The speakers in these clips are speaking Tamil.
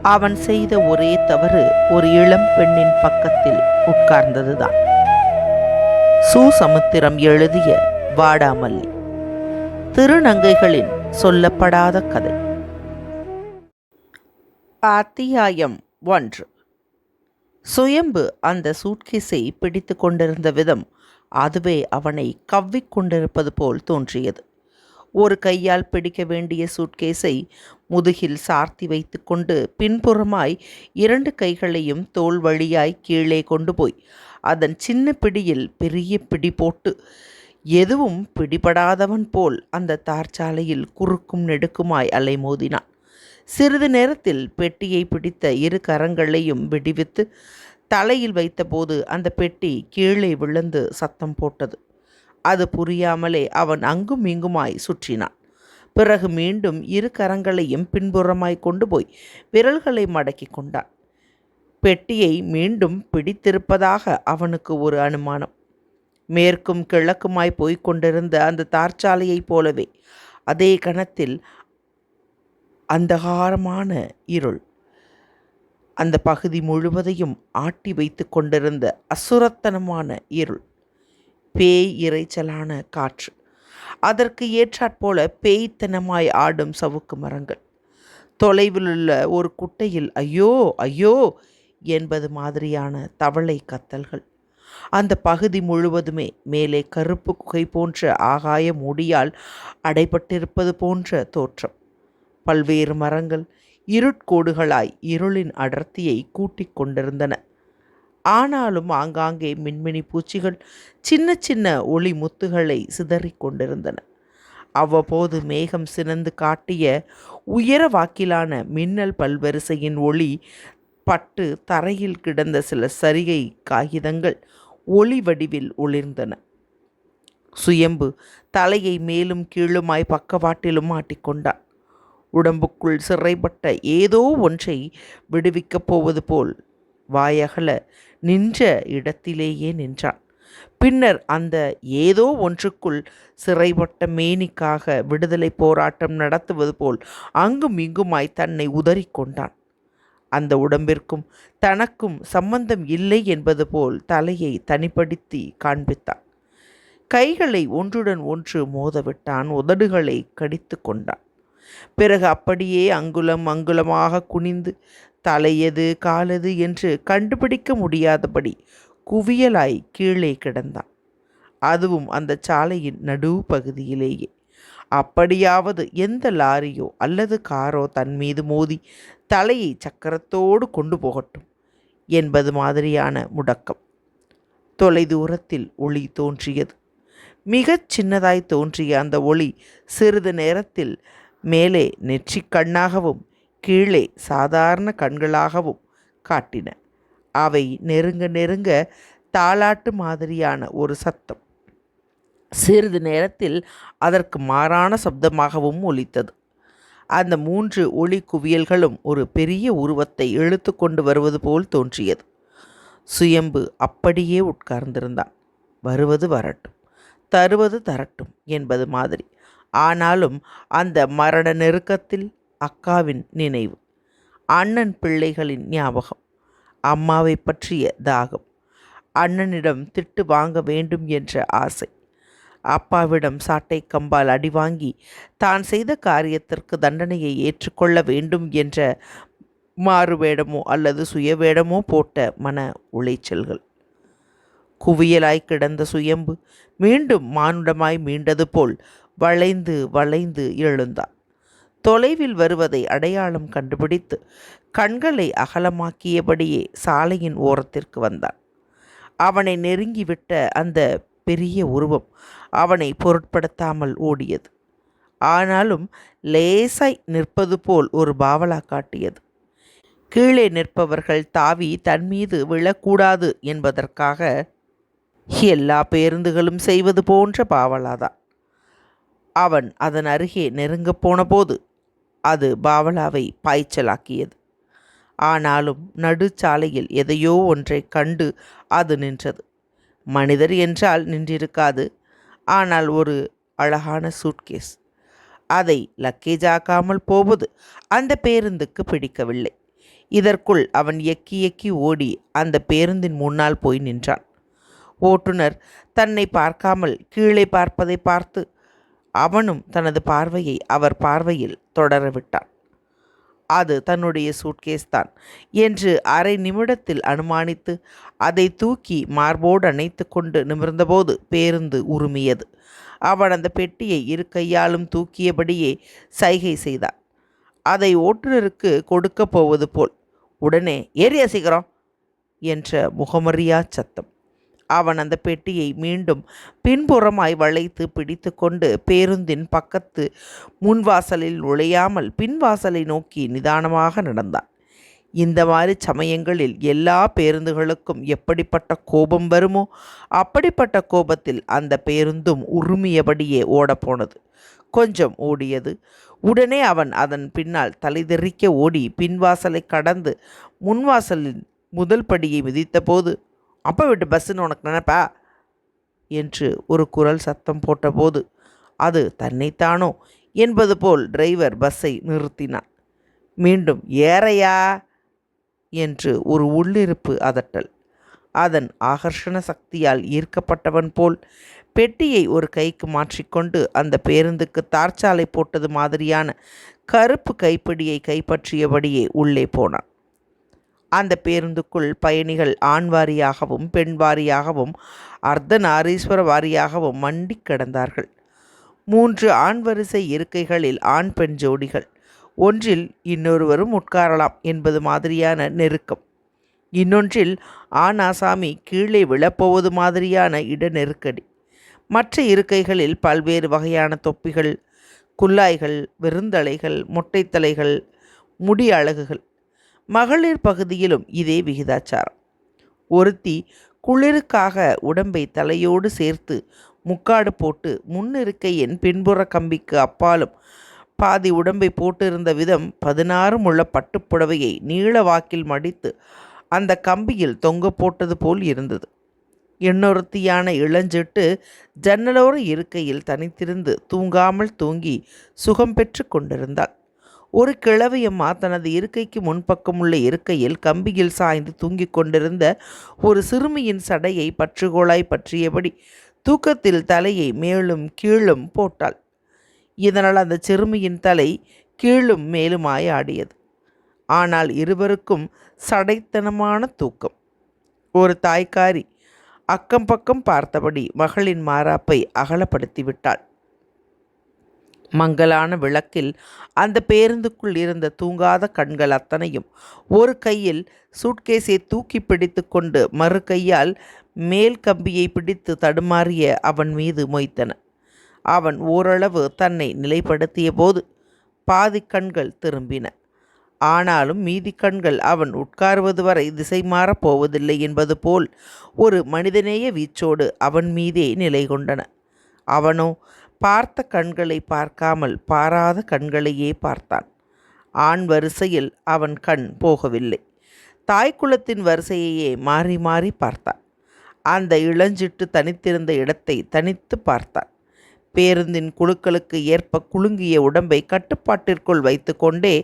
அவன் செய்த ஒரே தவறு ஒரு இளம் பெண்ணின் பக்கத்தில் உட்கார்ந்ததுதான். சமுத்திரம் எழுதிய வாடாமல்லி. திருநங்கைகளின் சொல்லப்படாத கதை. அத்தியாயம் 1. சுயம்பு அந்த சூட்கேஸை பிடித்து கொண்டிருந்த விதம் அதுவே அவனை கவ்விக்கொண்டிருப்பது போல் தோன்றியது. ஒரு கையால் பிடிக்க வேண்டிய சூட்கேஸை முதுகில் சார்த்தி வைத்து கொண்டு பின்புறமாய் 2 கைகளையும் தோள் வழியாய் கீழே கொண்டு போய் அதன் சின்ன பிடியில் பெரிய பிடி போட்டு எதுவும் பிடிபடாதவன் போல் அந்த தார்ச்சாலையில் குறுக்கும் நெடுக்குமாய் அலைமோதினான். சிறிது நேரத்தில் பெட்டியை பிடித்த 2 கரங்களையும் விடுவித்து தலையில் வைத்தபோது அந்த பெட்டி கீழே விழுந்து சத்தம் போட்டது. அது புரியாமலே அவன் அங்கும் இங்குமாய் சுற்றினான். பிறகு மீண்டும் 2 கரங்களையும் பின்புறமாய் கொண்டு போய் விரல்களை மடக்கி கொண்டான். பெட்டியை மீண்டும் பிடித்திருப்பதாக அவனுக்கு ஒரு அனுமானம். மேற்கும் கிழக்குமாய் போய்க் கொண்டிருந்த அந்த தார்ச்சாலையைப் போலவே அதே கணத்தில் அந்தகாரமான இருள் அந்த பகுதி முழுவதையும் ஆட்டி வைத்து கொண்டிருந்த அசுரத்தனமான இருள். பேய் இறைச்சலான காற்று, அதற்கு ஏற்றாற்போல பேய்த்தனமாய் ஆடும் சவுக்கு மரங்கள், தொலைவிலுள்ள ஒரு குட்டையில் ஐயோ ஐயோ என்பது மாதிரியான தவளை கத்தல்கள், அந்த பகுதி முழுவதுமே மேலே கருப்பு குகை போன்ற ஆகாய மூடியால் அடைபட்டிருப்பது போன்ற தோற்றம். பல்வேறு மரங்கள் இருட்கோடுகளாய் இருளின் அடர்த்தியை கூட்டிக் கொண்டிருந்தன. ஆனாலும் ஆங்காங்கே மின்மினி பூச்சிகள் சின்ன சின்ன ஒளி முத்துகளை சிதறிக் கொண்டிருந்தன. அவ்வப்போது மேகம் சினந்து காட்டிய உயர வாக்கிலான மின்னல் பல்வரிசையின் ஒளி பட்டு தரையில் கிடந்த சில சரிகை காகிதங்கள் ஒளி வடிவில் ஒளிர்ந்தன. சுயம்பு தலையை மேலும் கீழுமாய் பக்கவாட்டிலும் ஆட்டிக்கொண்டான். உடம்புக்குள் சிறைப்பட்ட ஏதோ ஒன்றை விடுவிக்கப் போவது போல் வாயகல நின்ற இடத்திலேயே நின்றான். பின்னர் அந்த ஏதோ ஒன்றுக்குள் சிறைப்பட்ட மேனிக்காக விடுதலை போராட்டம் நடத்துவது போல் அங்கும் இங்குமாய் தன்னை உதறிக்கொண்டான். அந்த உடம்பிற்கும் தனக்கும் சம்பந்தம் இல்லை என்பது போல் தலையை தனிப்படுத்தி காண்பித்தான். கைகளை ஒன்றுடன் ஒன்று மோதவிட்டான். உதடுகளை கடித்து கொண்டான். பிறகு அப்படியே அங்குலம் அங்குலமாக குனிந்து தலையது காலது என்று கண்டுபிடிக்க முடியாதபடி குவியலாய் கீழே கிடந்தான். அதுவும் அந்த சாலையின் நடு பகுதியிலேயே. அப்படியாவது எந்த லாரியோ அல்லது காரோ தன் மீது மோதி தலையை சக்கரத்தோடு கொண்டு போகட்டும் என்பது மாதிரியான முடக்கம். தொலைதூரத்தில் ஒளி தோன்றியது. மிகச் சின்னதாய் தோன்றிய அந்த ஒளி சிறிது நேரத்தில் மேலே நெற்றிக் கண்ணாகவும் கீழே சாதாரண கண்களாகவும் காட்டின. அவை நெருங்க நெருங்க தாலாட்டு மாதிரியான ஒரு சத்தம் சிறிது நேரத்தில் அதற்கு மாறான சப்தமாகவும் ஒலித்தது. அந்த 3 ஒளி குவியல்களும் ஒரு பெரிய உருவத்தை இழுத்து கொண்டு வருவது போல் தோன்றியது. சுயம்பு அப்படியே உட்கார்ந்திருந்தான். வருவது வரட்டும், தருவது தரட்டும் என்பது மாதிரி. ஆனாலும் அந்த மரண நெருக்கத்தில் அக்காவின் நினைவு, அண்ணன் பிள்ளைகளின் ஞாபகம், அம்மாவை பற்றிய தாகம், அண்ணனிடம் திட்டு வாங்க வேண்டும் என்ற ஆசை, அப்பாவிடம் சாட்டை கம்பால் அடி வாங்கி தான் செய்த காரியத்திற்கு தண்டனையை ஏற்றுக்கொள்ள வேண்டும் என்ற மாறுவேடமோ அல்லது சுயவேடமோ போட்ட மன உளைச்சல்கள். குவியலாய் கிடந்த சுயம்பு மீண்டும் மானுடமாய் மீண்டது போல் வளைந்து வளைந்து எழுந்தான். தொலைவில் வருவதை அடையாளம் கண்டுபிடித்து கண்களை அகலமாக்கியபடியே சாலையின் ஓரத்திற்கு வந்தான். அவனை நெருங்கிவிட்ட அந்த பெரிய உருவம் அவனை பொருட்படுத்தாமல் ஓடியது. ஆனாலும் லேசாய் நிற்பது போல் ஒரு பாவலா காட்டியது. கீழே நிற்பவர்கள் தாவி தன் மீது விழக்கூடாது என்பதற்காக எல்லா பேருந்துகளும் செய்வது போன்ற பாவலாதான். அவன் அதன் அருகே நெருங்கப் போன போது அது பாவலாவை பாய்ச்சலாக்கியது. ஆனாலும் நடுச்சாலையில் எதையோ ஒன்றை கண்டு அது நின்றது. மனிதர் என்றால் நின்றிருக்காது. ஆனால் ஒரு அழகான சூட்கேஸ். அதை லக்கேஜாக்காமல் போவது அந்த பேருந்துக்கு பிடிக்கவில்லை. இதற்குள் அவன் எக்கி எக்கி ஓடி அந்த பேருந்தின் முன்னால் போய் நின்றான். ஓட்டுநர் தன்னை பார்க்காமல் கீழே பார்ப்பதை பார்த்து அவனும் தனது பார்வையை அவர் பார்வையில் தொடரவிட்டான். அது தன்னுடைய சூட்கேஸ் தான் என்று அரை நிமிடத்தில் அனுமானித்து அதை தூக்கி மார்போடு அணைத்து கொண்டு நிமிர்ந்தபோது பேருந்து உருமியது. அவன் அந்த பெட்டியை இரு கையாலும் தூக்கியபடியே சைகை செய்தான். அதை ஓட்டுநருக்கு கொடுக்கப் போவது போல். உடனே ஏறியா சீக்கிரம் என்ற முகமறியா சத்தம். அவன் அந்த பெட்டியை மீண்டும் பின்புறமாய் வளைத்து பிடித்து கொண்டு பேருந்தின் பக்கத்து முன்வாசலில் நுழையாமல் பின்வாசலை நோக்கி நிதானமாக நடந்தான். இந்த மாதிரி சமயங்களில் எல்லா பேருந்துகளுக்கும் எப்படிப்பட்ட கோபம் வருமோ அப்படிப்பட்ட கோபத்தில் அந்த பேருந்தும் உருமியபடியே ஓடப்போனது. கொஞ்சம் ஓடியது. உடனே அவன் அதன் பின்னால் தலைதெறிக்க ஓடி பின்வாசலை கடந்து முன்வாசலின் முதல் படியை மிதித்தபோது, அப்போ விட்டு பஸ்ஸுன்னு உனக்கு நினைப்பா என்று ஒரு குரல் சத்தம் போட்டபோது அது தன்னைத்தானோ என்பது போல் டிரைவர் பஸ்ஸை நிறுத்தினான். மீண்டும் ஏறையா என்று ஒரு உள்ளிருப்பு அதட்டல். அதன் ஆகர்ஷண சக்தியால் ஈர்க்கப்பட்டவன் போல் பெட்டியை ஒரு கைக்கு மாற்றிக்கொண்டு அந்த பேருந்துக்கு தார்ச்சாலை போட்டது மாதிரியான கருப்பு கைப்பிடியை கைப்பற்றியபடியே உள்ளே போனான். அந்த பேருந்துக்குள் பயணிகள் ஆண் வாரியாகவும் பெண் வாரியாகவும் அர்த்தநாரீஸ்வர வாரியாகவும் மண்டி கிடந்தார்கள். 3 ஆண் வரிசை இருக்கைகளில் ஆண் பெண் ஜோடிகள். ஒன்றில் இன்னொருவரும் உட்காரலாம் என்பது மாதிரியான நெருக்கம். இன்னொன்றில் ஆண் ஆசாமி கீழே விழப்போவது மாதிரியான இட நெருக்கடி. மற்ற இருக்கைகளில் பல்வேறு வகையான தொப்பிகள், குல்லாய்கள், விருந்தலைகள், மொட்டைத்தலைகள், முடி அழகுகள். மகளிர் பகுதியிலும் இதே விகிதாச்சாரம். ஒருத்தி குளிருக்காக உடம்பை தலையோடு சேர்த்து முக்காடு போட்டு முன்னிருக்கையின் பின்புற கம்பிக்கு அப்பாலும் பாதி உடம்பை போட்டிருந்த விதம் 16 முழ பட்டுப்புடவையை நீள வாக்கில் மடித்து அந்த கம்பியில் தொங்க போட்டது போல் இருந்தது. இன்னொருத்தியான இளஞ்சிட்டு ஜன்னலோர இருக்கையில் தனித்திருந்து தூங்காமல் தூங்கி சுகம் பெற்று கொண்டிருந்தாள். ஒரு கிழவியம்மா தனது இருக்கைக்கு முன்பக்கமுள்ள இருக்கையில் கம்பியில் சாய்ந்து தூங்கிக் கொண்டிருந்த ஒரு சிறுமியின் சடையை பற்றுகோளாய் பற்றியபடி தூக்கத்தில் தலையை மேலும் கீழும் போட்டாள். இதனால் அந்த சிறுமியின் தலை கீழும் மேலுமாய் ஆடியது. ஆனால் இருவருக்கும் சடைத்தனமான தூக்கம். ஒரு தாய்க்காரி அக்கம் பக்கம் பார்த்தபடி மகளின் மாறாப்பை அகலப்படுத்திவிட்டாள். மங்கலான விளக்கில் அந்த பேருந்துக்குள் இருந்த தூங்காத கண்கள் அத்தனையும் ஒரு கையில் சூட்கேஸை தூக்கி பிடித்து கொண்டு மறு கையால் மேல் கம்பியை பிடித்து தடுமாறிய அவன் மீது மொய்த்தன. அவன் ஓரளவு தன்னை நிலைப்படுத்திய போது பாதி கண்கள் திரும்பின. ஆனாலும் மீதி கண்கள் அவன் உட்காருவது வரை திசை மாறப் போவதில்லை என்பது போல் ஒரு மனிதநேய வீச்சோடு அவன் மீதே நிலை கொண்டன. அவனோ பார்த்த கண்களை பார்க்காமல் பாராத கண்களையே பார்த்தான். ஆண் வரிசையில் அவன் கண் போகவில்லை. தாய்க்குலத்தின் வரிசையையே மாறி மாறி பார்த்தான். அந்த இளஞ்சிட்டு தனித்திருந்த இடத்தை தனித்து பார்த்தான். பேருந்தின் குழுக்களுக்கு ஏற்ப குலுங்கிய உடம்பை கட்டுப்பாட்டிற்குள் வைத்து கொண்டே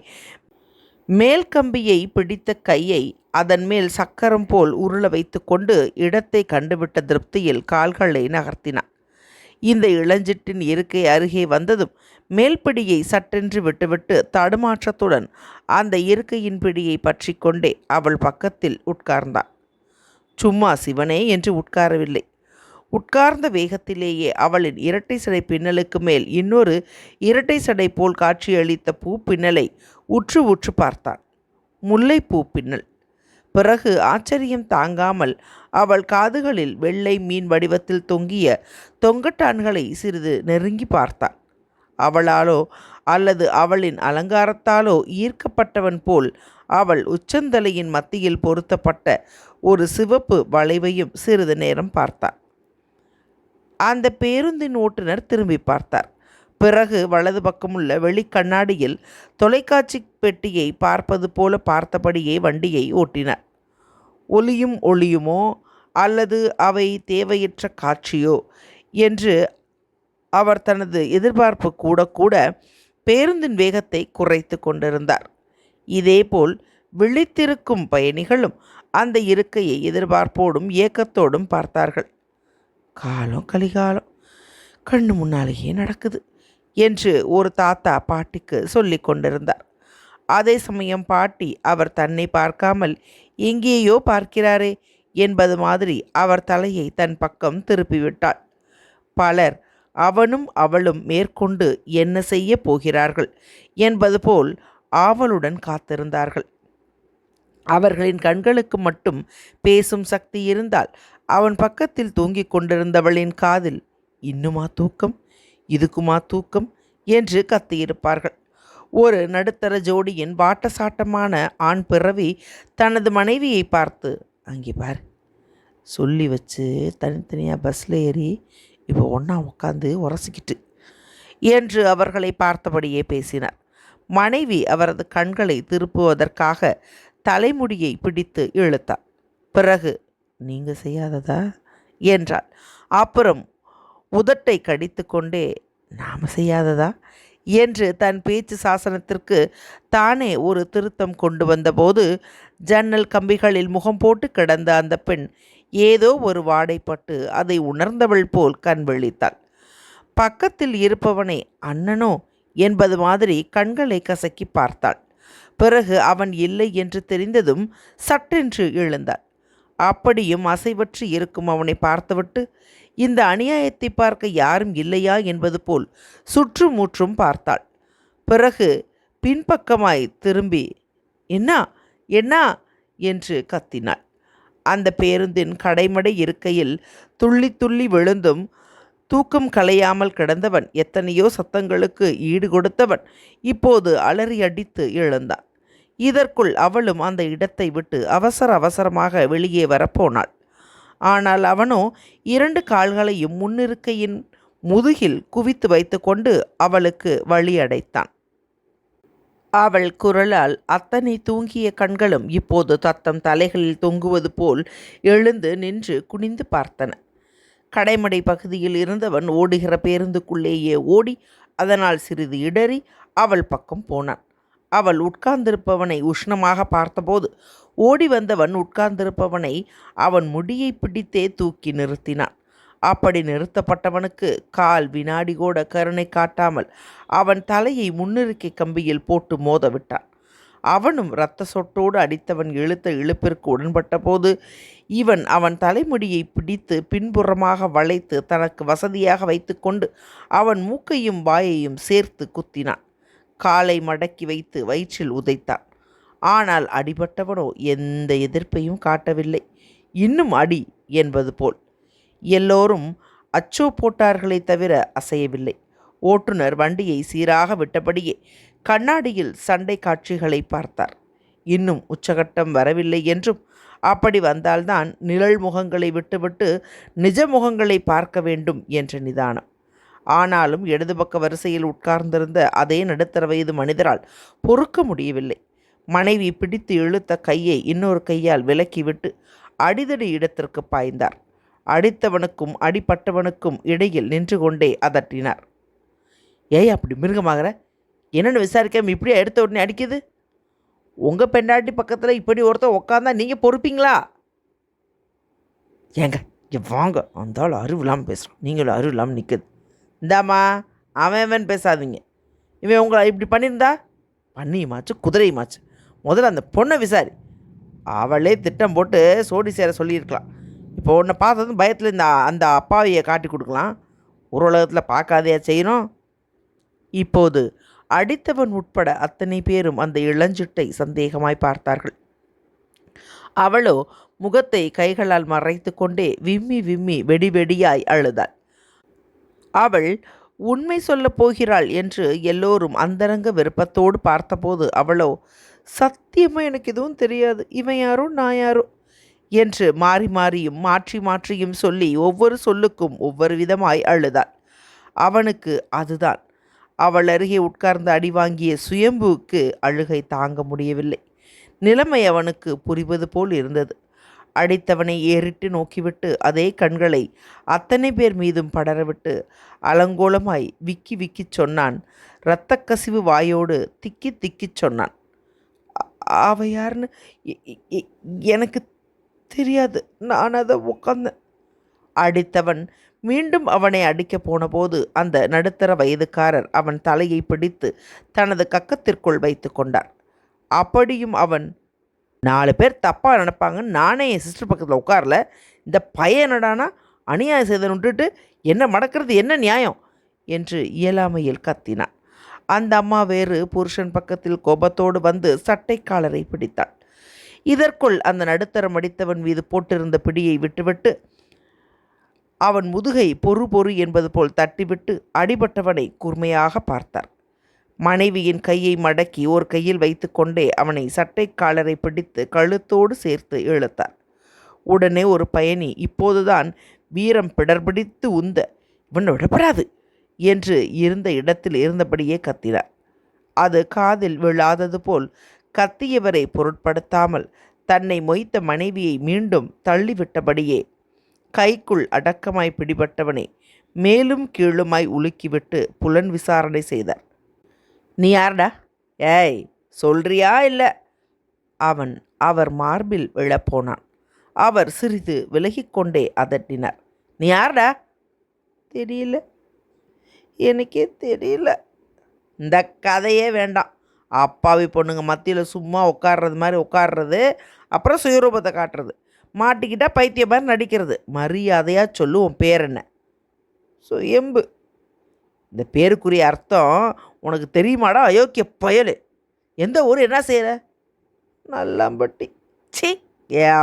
மேல் கம்பியை பிடித்த கையை அதன் மேல் சக்கரம் போல் உருள வைத்து கொண்டு இடத்தை கண்டுவிட்ட திருப்தியில் கால்களை நகர்த்தினான். இந்த இளஞ்சிட்டின் இருக்கை அருகே வந்ததும் மேல்பிடியை சட்டென்று விட்டுவிட்டு தடுமாற்றத்துடன் அந்த இருக்கையின் பிடியை பற்றி கொண்டே அவள் பக்கத்தில் உட்கார்ந்தான். சும்மா சிவனே என்று உட்காரவில்லை. உட்கார்ந்த வேகத்திலேயே அவளின் இரட்டை சடை பின்னலுக்கு மேல் இன்னொரு இரட்டை சடை போல் காட்சியளித்த பூ பின்னலை உற்று உற்று பார்த்தான். முல்லைப்பூ பின்னல். பிறகு ஆச்சரியம் தாங்காமல் அவள் காதுகளில் வெள்ளை மீன் வடிவத்தில் தொங்கிய தொங்கட்டான்களை சிறிது நெருங்கி பார்த்தான். அவளாலோ அல்லது அவளின் அலங்காரத்தாலோ ஈர்க்கப்பட்டவன் போல் அவள் உச்சந்தலையின் மத்தியில் பொருத்தப்பட்ட ஒரு சிவப்பு வளைவையும் சிறிது நேரம் பார்த்தான். அந்த பேருந்தின் ஓட்டுநர் திரும்பி பார்த்தார். பிறகு வலது பக்கமுள்ள வெளிக்கண்ணாடியில் தொலைக்காட்சி பெட்டியை பார்ப்பது போல பார்த்தபடியே வண்டியை ஓட்டினார். ஒலியும் ஒளியுமோ அல்லது அவை தேவையற்ற காட்சியோ என்று அவர் தனது எதிர்பார்ப்பு கூட பேருந்தின் வேகத்தை குறைத்து கொண்டிருந்தார். இதேபோல் விழித்திருக்கும் பயணிகளும் அந்த இருக்கையை எதிர்பார்ப்போடும் ஏக்கத்தோடும் பார்த்தார்கள். காலம் கலிகாலம் கண்ணு முன்னாலேயே நடக்குது என்று ஒரு தாத்தா பாட்டிக்கு சொல்லி கொண்டிருந்தார். அதே சமயம் பாட்டி அவர் தன்னை பார்க்காமல் எங்கேயோ பார்க்கிறாரே என்பது மாதிரி அவர் தலையை தன் பக்கம் திருப்பிவிட்டாள். பலர் அவனும் அவளும் மேற்கொண்டு என்ன செய்ய போகிறார்கள் என்பது போல் ஆவலுடன் காத்திருந்தார்கள். அவர்களின் கண்களுக்கு மட்டும் பேசும் சக்தி இருந்தால் அவன் பக்கத்தில் தூங்கிக் கொண்டிருந்தவளின் காதில் இன்னுமா தூக்கம், இதுக்குமா தூக்கம் என்று கத்தியிருப்பார்கள். ஒரு நடுத்தர ஜோடியின் வாட்டசாட்டமான ஆண் பிறவி தனது மனைவியை பார்த்து, அங்கே பார், சொல்லி வச்சு தனித்தனியாக பஸ்ஸில் ஏறி இப்போ ஒன்றா உட்காந்து உரசிக்கிட்டு என்று அவர்களை பார்த்தபடியே பேசினார். மனைவி அவரது கண்களை திருப்புவதற்காக தலைமுடியை பிடித்து இழுத்தார். பிறகு, நீங்கள் செய்யாததா என்றாள். அப்புறம் உதட்டை கடித்து கொண்டே, நாம் செய்யாததா என்று தன் பேச்சு சாசனத்திற்கு தானே ஒரு திருத்தம் கொண்டு வந்தபோது ஜன்னல் கம்பிகளில் முகம் போட்டு கிடந்த அந்த பெண் ஏதோ ஒரு வாடைப்பட்டு அதை உணர்ந்தவள் போல் கண் விழித்தாள். பக்கத்தில் இருப்பவனை அண்ணனோ என்பது மாதிரி கண்களை கசக்கி பார்த்தாள். பிறகு அவன் இல்லை என்று தெரிந்ததும் சட்டென்று எழுந்தாள். அப்படியும் அசைவற்று இருக்கும் அவனை பார்த்துவிட்டு இந்த அநியாயத்தை பார்க்க யாரும் இல்லையா என்பது போல் சுற்றுமுற்றும் பார்த்தாள். பிறகு பின்பக்கமாய் திரும்பி, என்ன என்ன என்று கத்தினாள். அந்த பேருந்தின் கடைமடை இருக்கையில் துள்ளி துள்ளி விழுந்தும் தூக்கம் கலையாமல் கிடந்தவன், எத்தனையோ சத்தங்களுக்கு ஈடு கொடுத்தவன் இப்போது அலறி அடித்து எழுந்தான். இதற்குள் அவளும் அந்த இடத்தை விட்டு அவசர அவசரமாக வெளியே வரப்போனாள். ஆனால் அவனோ 2 கால்களையும் முன்னிருக்கையின் முதுகில் குவித்து வைத்து கொண்டு அவளுக்கு வழி அடைத்தான். அவள் குரலால் அத்தனை தூங்கிய கண்களும் இப்போது தத்தம் தலைகளில் தொங்குவது போல் எழுந்து நின்று குனிந்து பார்த்தன. கடைமடை பகுதியில் இருந்தவன் ஓடுகிற பேருந்துக்குள்ளேயே ஓடி அதனால் சிறிது இடறி அவள் பக்கம் போனான். அவள் உட்கார்ந்திருப்பவனை உஷ்ணமாக பார்த்தபோது ஓடி வந்தவன் உட்கார்ந்திருப்பவனை அவன் முடியை பிடித்தே தூக்கி நிறுத்தினான். அப்படி நிறுத்தப்பட்டவனுக்கு கால் வினாடி கூட கருணை காட்டாமல் அவன் தலையை முன்னிருக்கை கம்பியில் போட்டு மோதவிட்டான். அவனும் இரத்த சொட்டோடு அடித்தவன் இழுத்த இழுப்பிற்கு உடன்பட்ட போது இவன் அவன் தலைமுடியை பிடித்து பின்புறமாக வளைத்து தனக்கு வசதியாக வைத்துக்கொண்டு அவன் மூக்கையும் வாயையும் சேர்த்து குத்தினான். காலை மடக்கி வைத்து வயிற்றில் உதைத்தான். ஆனால் அடிபட்டவனோ எந்த எதிர்ப்பையும் காட்டவில்லை. இன்னும் அடி என்பது போல். எல்லோரும் அச்சோ போட்டார்களே தவிர அசையவில்லை. ஓட்டுநர் வண்டியை சீராக விட்டபடியே கண்ணாடியில் சண்டை காட்சிகளை பார்த்தார். இன்னும் உச்சகட்டம் வரவில்லை என்றும் அப்படி வந்தால்தான் நிழல் முகங்களை விட்டுவிட்டு நிஜ முகங்களை பார்க்க வேண்டும் என்ற நிதானம். ஆனாலும் இடது பக்க வரிசையில் உட்கார்ந்திருந்த அதே நடுத்தர வயது மனிதரால் பொறுக்க முடியவில்லை. மனைவி பிடித்து இழுத்த கையை இன்னொரு கையால் விலக்கிவிட்டு அடிதடி இடத்திற்கு பாய்ந்தார். அடித்தவனுக்கும் அடிப்பட்டவனுக்கும் இடையில் நின்று கொண்டே அதட்டினார். ஏய், அப்படி மிருகமாகற, என்னென்னு விசாரிக்காம இப்படியே எடுத்த உடனே அடிக்குது? உங்கள் பெண்டாட்டி பக்கத்தில் இப்படி ஒருத்தர் உட்காந்தா நீங்கள் பொறுப்பீங்களா? ஏங்க வாங்க, அந்த ஆள் அறிவு இல்லாமல் பேசுகிறோம், நீங்களும் அறிவு இல்லாமல் நிற்குது. இந்தாம்மா, அவன் பேசாதீங்க. இவன் உங்களை இப்படி பண்ணியிருந்தா பண்ணியுமாச்சு குதிரையுமாச்சு. முதல்ல அந்த பொண்ணை விசாரி. அவளே திட்டம் போட்டு சோடி சேர சொல்லியிருக்கலாம். இப்போ உன்னை பார்த்ததும் பயத்தில் அந்த அப்பாவியை காட்டி கொடுக்கலாம். ஒரு உலகத்தில் பார்க்காதையா செய்யணும். இப்போது அடித்தவன் உட்பட அத்தனை பேரும் அந்த இளஞ்சிட்டை சந்தேகமாய் பார்த்தார்கள். அவளோ முகத்தை கைகளால் மறைத்து கொண்டே விம்மி விம்மி வெடி வெடியாய் அழுதாள். அவள் உண்மை சொல்லப் போகிறாள் என்று எல்லோரும் அந்தரங்க விருப்பத்தோடு பார்த்தபோது அவளோ, சத்தியமாக எனக்கு எதுவும் தெரியாது, இவன் யாரோ நான் யாரோ என்று மாறி மாறியும் மாற்றி மாற்றியும் சொல்லி ஒவ்வொரு சொல்லுக்கும் ஒவ்வொரு விதமாய் அழுதாள். அவனுக்கு அதுதான். அவள் அருகே உட்கார்ந்து அடி வாங்கிய சுயம்புவுக்கு அழுகை தாங்க முடியவில்லை. நிலைமை அவனுக்கு புரிவது போல் இருந்தது. அடித்தவனை ஏறிட்டு நோக்கிவிட்டு அதே கண்களை அத்தனை பேர் மீதும் படரவிட்டு அலங்கோலமாய் விக்கி விக்கி சொன்னான். இரத்த கசிவு வாயோடு திக்கி திக்கி சொன்னான். அவ யாருன்னு எனக்கு தெரியாது. நான் அதை உட்காந்தேன். அடித்தவன் மீண்டும் அவனை அடிக்கப் போனபோது அந்த நடுத்தர வயதுக்காரர் அவன் தலையை பிடித்து தனது கக்கத்திற்குள் வைத்து கொண்டார். அப்படியும் அவன், 4 பேர் தப்பாக நினைப்பாங்கன்னு நானே என் சிஸ்டர் பக்கத்தில் உட்காரல, இந்த பையனடானா அநியாயம் செய்தன்னு விட்டுட்டு என்ன மடக்கிறது, என்ன நியாயம் என்று இயலாமையில் கத்தினான். அந்த அம்மா வேறு புருஷன் பக்கத்தில் கோபத்தோடு வந்து சட்டை காலரை பிடித்தாள். இதற்குள் அந்த நடுத்தரம் அடித்தவன் மீது போட்டிருந்த பிடியை விட்டுவிட்டு அவன் முதுகை பொறு பொறு என்பது போல் தட்டிவிட்டு அடிபட்டவனை கூர்மையாக பார்த்தார். மனைவியின் கையை மடக்கி ஒரு கையில் வைத்து கொண்டே அவனை சட்டை காலரை பிடித்து கழுத்தோடு சேர்த்து இழுத்தார். உடனே ஒரு பயணி இப்போதுதான் வீரம் பிடர்பிடித்து உந்த, இவன் விடப்படாது என்று இருந்த இடத்தில் இருந்தபடியே கத்தினார். அது காதில் விழாதது போல் கத்தியவரை பொருட்படுத்தாமல் தன்னை மொய்த்த மனைவியை மீண்டும் தள்ளிவிட்டபடியே கைக்குள் அடக்கமாய் பிடிபட்டவனை மேலும் கீழுமாய் உலுக்கிவிட்டு புலன் விசாரணை செய்தார். நீ யார்டா? ஏய், சொல்றியா இல்லை? அவன் அவர் மார்பில் விழப்போனான். அவர் சிறிது விலகிக்கொண்டே அதட்டினார். நீ யார்டா? தெரியல, எனக்கே தெரியல. இந்த கதையே வேண்டாம். அப்பாவி பொண்ணுங்க மத்தியில் சும்மா உட்கார்றது மாதிரி உட்கார்றது, அப்புறம் சுயரூபத்தை காட்டுறது, மாட்டிக்கிட்டா பைத்திய மாதிரி நடிக்கிறது. மரியாதையாக சொல்லு, உன் பேர் என்ன? சுயம்பு. இந்த பேருக்குரிய அர்த்தம் உனக்கு தெரியுமாடா அயோக்கிய பயலு? எந்த ஊர், என்ன செய்கிற? நல்லாம்பட்டி. சி,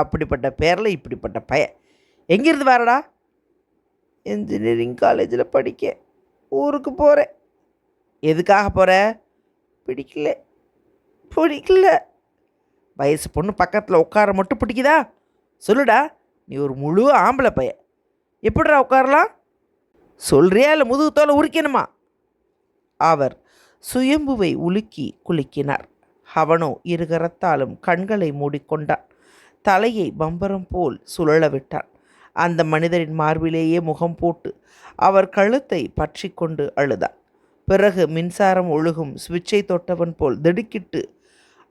அப்படிப்பட்ட பேரில் இப்படிப்பட்ட பய. எங்கிருந்து வரடா? இன்ஜினியரிங் காலேஜில் படிக்க ஊருக்கு போகிறேன். எதுக்காக போகிற? பிடிக்கல. வயசு பொண்ணு பக்கத்தில் உட்கார மட்டும் பிடிக்குதா? சொல்லுடா, நீ ஒரு முழு ஆம்பளை பைய, எப்படிடா உட்காரலாம்? சொல்றியா இல்லை முதுகு தோலை உரிக்கணுமா? அவர் சுயம்புவை உலுக்கி குலுக்கினார். அவனோ இருகரத்தாலும் கண்களை மூடிக்கொண்டான். தலையை பம்பரம் போல் சுழல விட்டான். அந்த மனிதரின் மார்பிலேயே முகம் போட்டு அவர் கழுத்தை பற்றி கொண்டு அழுதான். பிறகு மின்சாரம் ஒழுகும் சுவிட்சை தொட்டவன் போல் திடுக்கிட்டு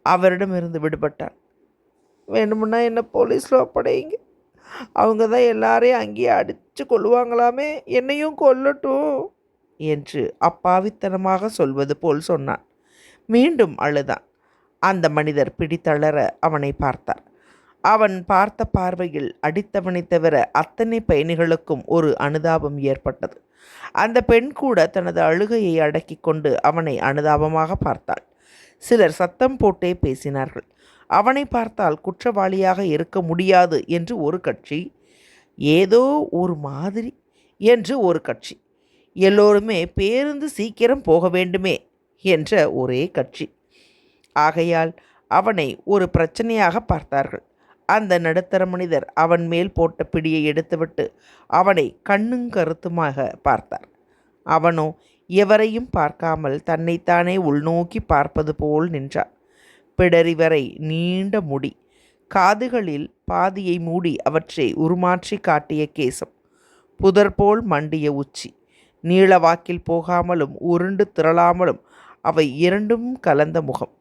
அவரிடமிருந்து விடுபட்டான். வேணுமுன்னா என்ன போலீஸில் ஒப்படைங்க, அவங்க தான் எல்லாரையும் அங்கேயே அடித்து கொள்ளுவாங்களாமே, என்னையும் கொல்லட்டும் என்று அப்பாவித்தனமாக சொல்வது போல் சொன்னான். மீண்டும் அழுதான். அந்த மனிதர் பிடித்தளர அவனை பார்த்தார். அவன் பார்த்த பார்வையில் அடித்தவனை தவிர அத்தனை பயணிகளுக்கும் ஒரு அனுதாபம் ஏற்பட்டது. அந்த பெண் கூட தனது அழுகையை அடக்கி கொண்டு அவனை அனுதாபமாக பார்த்தாள். சிலர் சத்தம் போட்டே பேசினார்கள். அவனை பார்த்தால் குற்றவாளியாக இருக்க முடியாது என்று ஒரு கட்சி, ஏதோ ஒரு மாதிரி என்று ஒரு கட்சி, எல்லோருமே பேருந்து சீக்கிரம் போக வேண்டுமே என்ற ஒரே கட்சி. ஆகையால் அவனை ஒரு பிரச்சனையாக பார்த்தார்கள். அந்த நடுத்தர மனிதர் அவன் மேல் போட்ட பிடியை எடுத்துவிட்டு அவனை கண்ணுங்கருத்துமாக பார்த்தார். அவனோ எவரையும் பார்க்காமல் தன்னைத்தானே உள்நோக்கி பார்ப்பது போல் நின்றான். பிடரி வரை நீண்ட முடி, காதுகளில் பாதியை மூடி அவற்றை உருமாற்றி காட்டிய கேசம், புதர்போல் மண்டிய உச்சி, நீளவாக்கில் போகாமலும் உருண்டு திரளாமலும் அவை இரண்டும் கலந்த முகம்,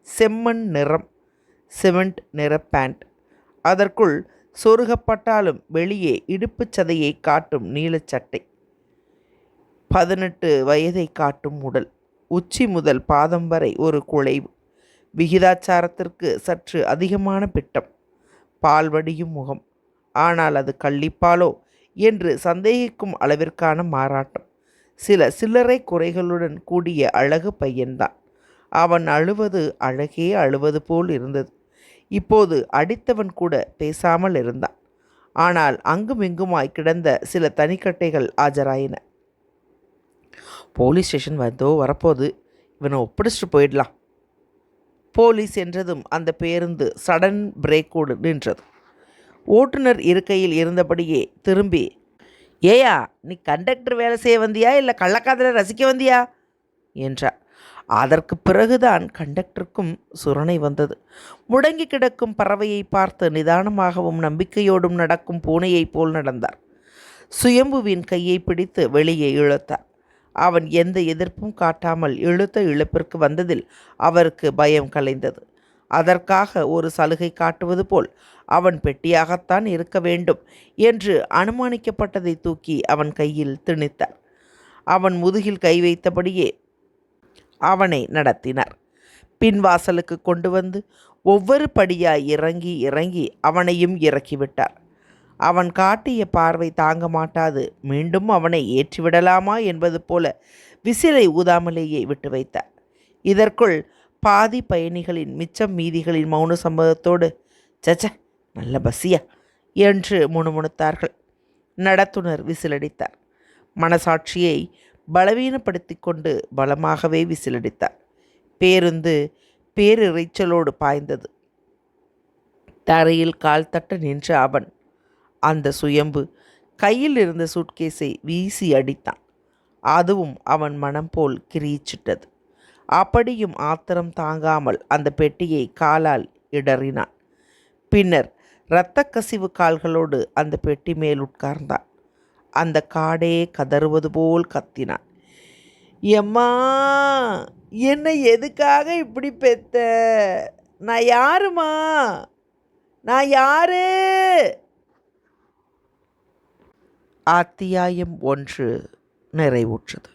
செம்மண் நிறம், சிமெண்ட் நிற பேண்ட், அதற்குள் சொருகப்பட்டாலும் வெளியே இடுப்புச் சதையை காட்டும் நீலச்சட்டை, 18 வயதை காட்டும் உடல், உச்சி முதல் பாதம் வரை ஒரு குழைவு, விகிதாச்சாரத்திற்கு சற்று அதிகமான பிட்டம், பால்வடியும் முகம், ஆனால் அது கள்ளிப்பாலோ என்று சந்தேகிக்கும் அளவிற்கான மாறாட்டம், சில சில்லறை குறைகளுடன் கூடிய அழகு பையன்தான். அவன் அழுவது அழகே அழுவது போல் இருந்தது. இப்போது அடித்தவன் கூட பேசாமல் இருந்தான். ஆனால் அங்குமிங்குமாய் கிடந்த சில தனிக்கட்டைகள் ஆஜராயின. போலீஸ் ஸ்டேஷன் வரப்போது, இவனை ஒப்படைச்சிட்டு போயிடலாம். போலீஸ் என்றதும் அந்த பேருந்து சடன் பிரேக்கோடு நின்றது. ஓட்டுநர் இருக்கையில் இருந்தபடியே திரும்பி, ஏயா, நீ கண்டக்டர் வேலை செய்ய வந்தியா இல்லை கள்ளக்காதலை ரசிக்க வந்தியா என்றார். அதற்கு பிறகுதான் கண்டக்டருக்கும் சுரணை வந்தது. முடங்கி கிடக்கும் பறவையை பார்த்து நிதானமாகவும் நம்பிக்கையோடும் நடக்கும் பூனையைப் போல் நடந்தார். சுயம்புவின் கையை பிடித்து வெளியே இழுத்தார். அவன் எந்த எதிர்ப்பும் காட்டாமல் இழுத்த இழுப்பிற்கு வந்ததில் அவருக்கு பயம் கலைந்தது. அதற்காக ஒரு சலுகை காட்டுவது போல் அவன் பெட்டியாகத்தான் இருக்க வேண்டும் என்று அனுமானிக்கப்பட்டதை தூக்கி அவன் கையில் திணித்தார். அவன் முதுகில் கை வைத்தபடியே அவனை நடத்தினார். பின்வாசலுக்கு கொண்டு வந்து ஒவ்வொரு படியாய் இறங்கி இறங்கி அவனையும் இறக்கிவிட்டார். அவன் காட்டிய பார்வை தாங்க மாட்டாது மீண்டும் அவனை ஏற்றிவிடலாமா என்பது போல விசிலை ஊதாமலேயே விட்டு வைத்தார். இதற்குள் பாதி பயணிகளின் மிச்சம் மீதிகளின் மௌன சம்மதத்தோடு சச்ச நல்ல பஸ்ஸியா என்று முணுமுணுத்தார்கள். நடத்துனர் விசிலடித்தார். மனசாட்சியை பலவீனப்படுத்தி கொண்டு பலமாகவே விசிலடித்தார். பேருந்து பேரிரைச்சலோடு பாய்ந்தது. தரையில் கால் தட்ட நின்ற அவன் அந்த சுயம்பு கையில் இருந்த சூட்கேஸை வீசி அடித்தான். அதுவும் அவன் மனம் போல் கிரீச்சிட்டது. அப்படியும் ஆத்திரம் தாங்காமல் அந்த பெட்டியை காலால் இடறினான். பின்னர் இரத்த கசிவு கால்களோடு அந்த பெட்டி மேல் உட்கார்ந்தான். அந்த காடே கதறுவது போல் கத்தினான். எம்மா, என்னை எதுக்காக இப்படி பெத்த? நான் யாருமா? நான் யாரு? அத்தியாயம் 1 நிறைவுற்றது.